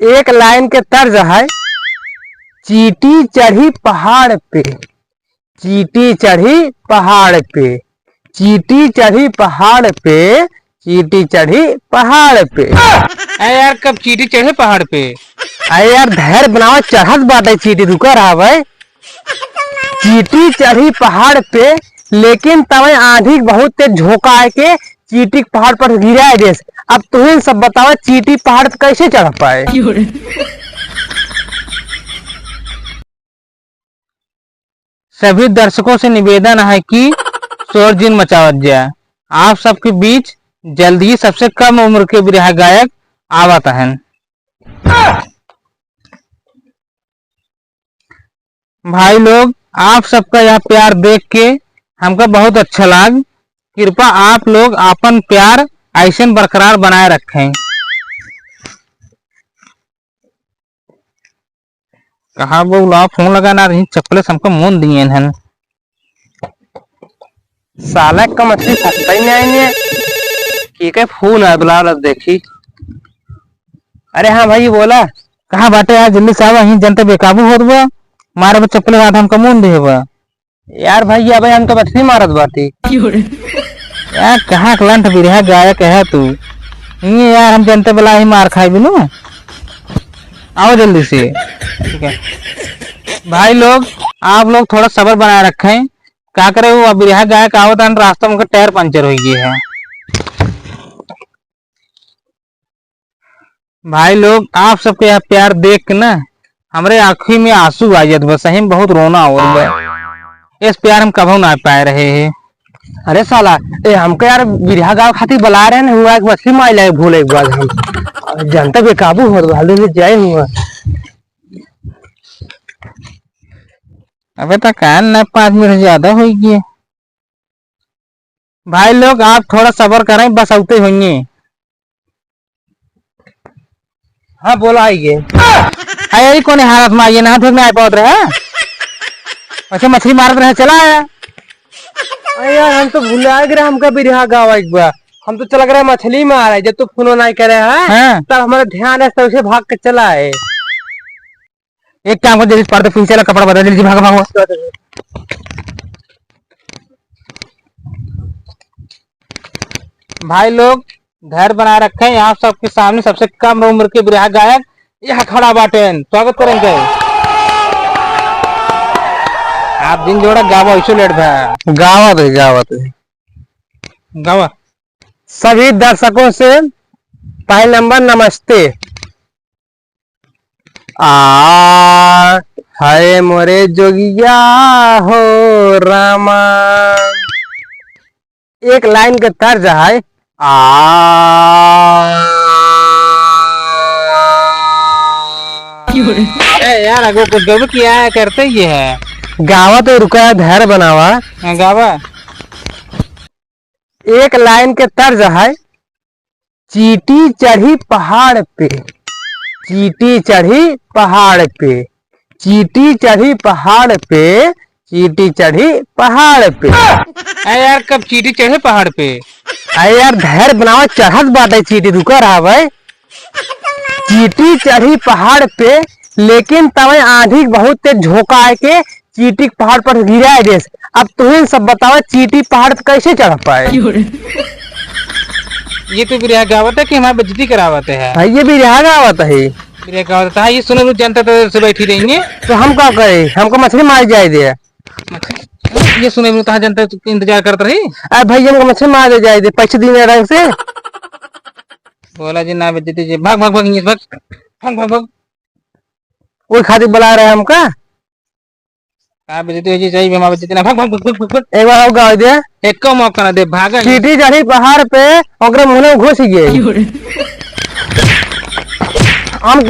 एक लाइन के तर्ज है। चींटी चढ़ी पहाड़ पे, चींटी चढ़ी पहाड़ पे, चींटी चढ़ी पहाड़ पे, चींटी चढ़ी पहाड़ पे। अरे यार कब चींटी चढ़े पहाड़ पे? अरे यार धैर्य बनाओ, चढ़त बाटे चींटी, रुका रहा भाई। चींटी चढ़ी पहाड़ पे, लेकिन तवे आंधी बहुत तेज झोंका आए के चींटी पहाड़ पर गिरा दे। अब तुम्हें सब बताओ चींटी पहाड़ पे कैसे चढ़ पाए। सभी दर्शकों से निवेदन है कि शोर जिन मचावत जाए। आप सबके बीच जल्दी ही सबसे कम उम्र के बिरहा गायक आवत हैं। भाई लोग, आप सबका यह प्यार देख के हमको बहुत अच्छा लगा। कृपया आप लोग अपन प्यार ऐसे बरकरार बनाए रखें। कहा बोला फोन लगाना रही चप्पल हमको मुंह दिए हैं। साला का मछली फंसता ही नहीं है। ठीक है फोन है, बुला लो देखी। अरे हाँ भाई बोला। कहा बाटे यार जल्दी से आवा, जनता बेकाबू होत बा। मारे बा चप्पल हाथ हमको मुंह दे बा। यार भाई अब हम तो मछली मारत बाती। यार कहाँ लंठ बिरहा गायक है तू? ये यार हम जनता बेला ही मार खाए बिनु। आओ जल्दी से। ठीक है भाई लोग, आप लोग थोड़ा सब्र बनाए रखें। क्या करे वो बिरहा गायक आवत है, रास्ता में टायर पंचर हो गई है। भाई लोग, आप सबके यह प्यार देख के ना हमारे आंखों में आंसू आ जाते, बस सही में बहुत रोना हो रहा है। इस प्यार हम कभी ना पाए रहे हैं। अरे साला हमको यार बिरहा गाँव खातिर बुला रहे हैं, हुआ मछली मार लाए भूल एक बार हम जनता बेकाबू हो जाए हुआ। अबे तक 5 मिनट ज्यादा हो गए। भाई लोग आप थोड़ा सब्र करें, बस आते होंगे। हाँ बोला आइए। अरे कौन हालत में आइए ना धोख में आए पहुंच रहे हैं। अच्छा मछली मार रहे चला आया। अरे यार हम तो भूला गए हमका बिरहा गाँव एक बार। हम तो चला गए मछली मार जब तो फोन नहीं करे हैं तब हमारा ध्यान है तब से भाग के चला है। एक काम कर जल्दी पर्दे पीछे चला, कपड़ा बदल जल्दी, भागो भागो। भाई लोग धैर्य बनाए रखें। आप सबके सामने सबसे कम उम्र के बिरहा गायक यहाँ खड़ा बाटे, स्वागत करेंगे। आप दिन जोड़ा गावा इशू लेट भाई गावत है। गावा। सभी दर्शकों से पहले नंबर नमस्ते। हाय मोरे जोगिया हो रामा। एक लाइन के तर्ज है। यार अगर कुछ गड़बड़ किया है करते ही है। गावा तो रुका, धैर्य बनावा। गावा। एक लाइन के तर्ज है। चींटी चढ़ी पहाड़ पे, चींटी चढ़ी पहाड़ पे, चींटी चढ़ी पहाड़ पे, चींटी चढ़ी पहाड़ पे। अरे यार कब चींटी चढ़े पहाड़ पे? अरे यार धैर्य बनाओ, चढ़त बाटे चींटी, रुका रहा भाई। चींटी चढ़ी पहाड़ पे, लेकिन तवे आंधी बहुत तेज झोंका आए के चींटी पहाड़ पर गिरा दे। अब तुम्हें सब बताओ चींटी पहाड़ पे कैसे चढ़ पाए। ये तो बिरहा गावत है कि हमारी बेइज्जती करावत है? भाई ये भी बिरहा गावत है। बिरहा गावत है, ये सुने जनता तो से बैठी रहेंगे। तो हम क्या करे, हमको मछली मार जाए दे। ये सुने में तो जनता इंतजार करते रही। अरे भाई हमको मछली मार दे जाए दे, पैसे देने रंग से। बोला जी ना बेइज्जती जी, भाग भाग भाग भाग भाग भाग भाग। वो खातिर बुला रहे हैं हमका। का बेइज्जती हो जी, चाहिए हमारी बेइज्जती ना, भाग भाग भाग भाग भाग। एक बार और गाँव दे। एक को मौका ना दे, भागा। चींटी चढ़ी पहाड़ पे ओकरे मुंह में घुस गए। हम